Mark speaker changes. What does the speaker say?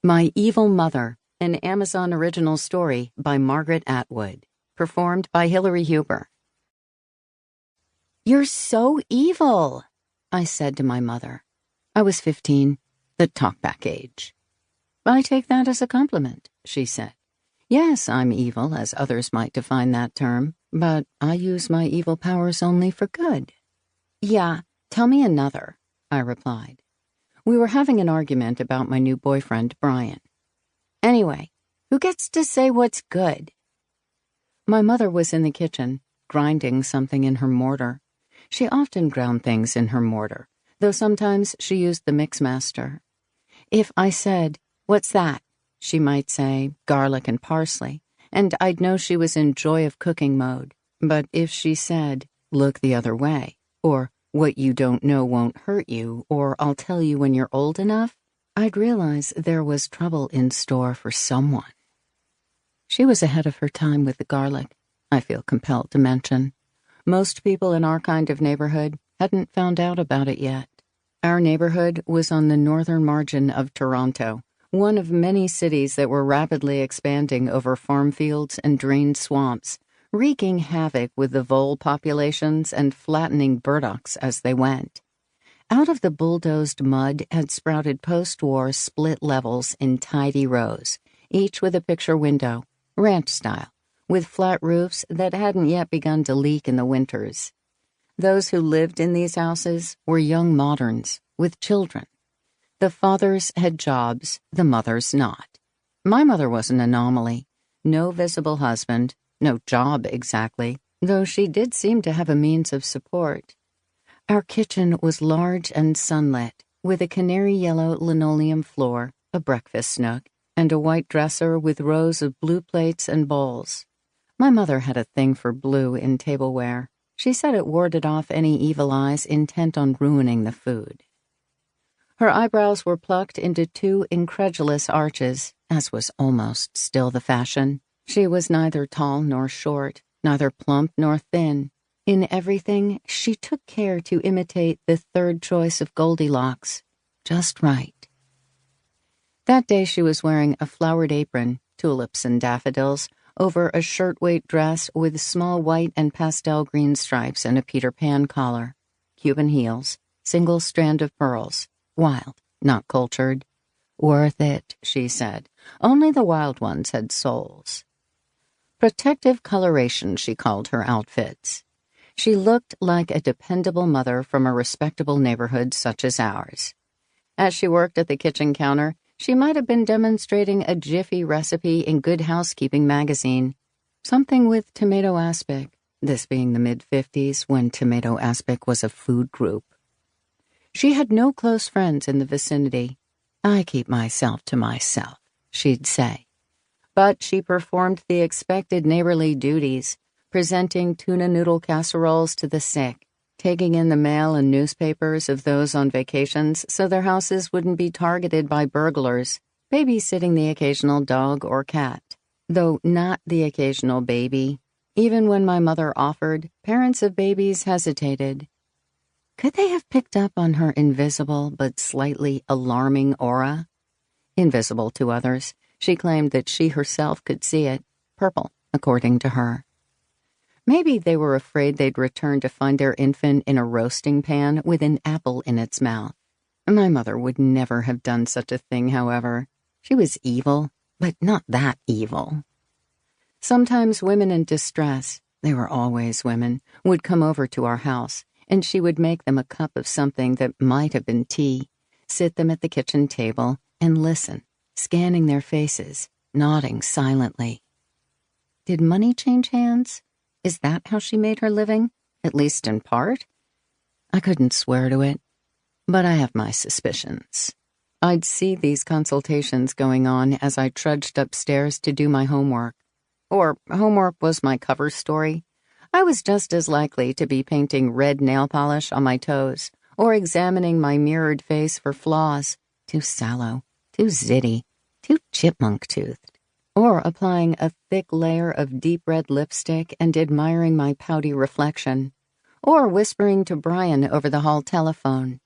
Speaker 1: My Evil Mother, an Amazon original story by Margaret Atwood, performed by Hilary Huber. "You're so evil," I said to my mother. I was 15, the talkback age. "I take that as a compliment," she said. "Yes, I'm evil, as others might define that term, but I use my evil powers only for good." "Yeah, tell me another," I replied. We were having an argument about my new boyfriend, Brian. "Anyway, who gets to say what's good?" My mother was in the kitchen, grinding something in her mortar. She often ground things in her mortar, though sometimes she used the mixmaster. If I said, "What's that?" she might say, "Garlic and parsley," and I'd know she was in joy of cooking mode. But if she said, "Look the other way," or "What you don't know won't hurt you," or "I'll tell you when you're old enough," I'd realize there was trouble in store for someone. She was ahead of her time with the garlic, I feel compelled to mention. Most people in our kind of neighborhood hadn't found out about it yet. Our neighborhood was on the northern margin of Toronto, one of many cities that were rapidly expanding over farm fields and drained swamps, wreaking havoc with the vole populations and flattening burdocks as they went. Out of the bulldozed mud had sprouted post-war split levels in tidy rows, each with a picture window, ranch style, with flat roofs that hadn't yet begun to leak in the winters. Those who lived in these houses were young moderns with children. The fathers had jobs, the mothers not. My mother was an anomaly. No visible husband, no job exactly, though she did seem to have a means of support. Our kitchen was large and sunlit, with a canary yellow linoleum floor, a breakfast nook, and a white dresser with rows of blue plates and bowls. My mother had a thing for blue in tableware. She said it warded off any evil eyes intent on ruining the food. Her eyebrows were plucked into two incredulous arches, as was almost still the fashion. She was neither tall nor short, neither plump nor thin. In everything, she took care to imitate the third choice of Goldilocks, just right. That day she was wearing a flowered apron, tulips and daffodils, over a shirtwaist dress with small white and pastel green stripes and a Peter Pan collar, Cuban heels, single strand of pearls, wild, not cultured. "Worth it," she said. "Only the wild ones had souls." Protective coloration, she called her outfits. She looked like a dependable mother from a respectable neighborhood such as ours. As she worked at the kitchen counter, she might have been demonstrating a Jiffy recipe in Good Housekeeping magazine. Something with tomato aspic, this being the mid-50s when tomato aspic was a food group. She had no close friends in the vicinity. "I keep myself to myself," she'd say. But she performed the expected neighborly duties, presenting tuna noodle casseroles to the sick, taking in the mail and newspapers of those on vacations so their houses wouldn't be targeted by burglars, babysitting the occasional dog or cat, though not the occasional baby. Even when my mother offered, parents of babies hesitated. Could they have picked up on her invisible but slightly alarming aura? Invisible to others, she claimed that she herself could see it, purple, according to her. Maybe they were afraid they'd return to find their infant in a roasting pan with an apple in its mouth. My mother would never have done such a thing, however. She was evil, but not that evil. Sometimes women in distress, they were always women, would come over to our house, and she would make them a cup of something that might have been tea, sit them at the kitchen table, and listen, scanning their faces, nodding silently. Did money change hands? Is that how she made her living, at least in part? I couldn't swear to it, but I have my suspicions. I'd see these consultations going on as I trudged upstairs to do my homework. Or homework was my cover story. I was just as likely to be painting red nail polish on my toes or examining my mirrored face for flaws, too sallow, too zitty, too chipmunk-toothed, or applying a thick layer of deep red lipstick and admiring my pouty reflection, or whispering to Brian over the hall telephone.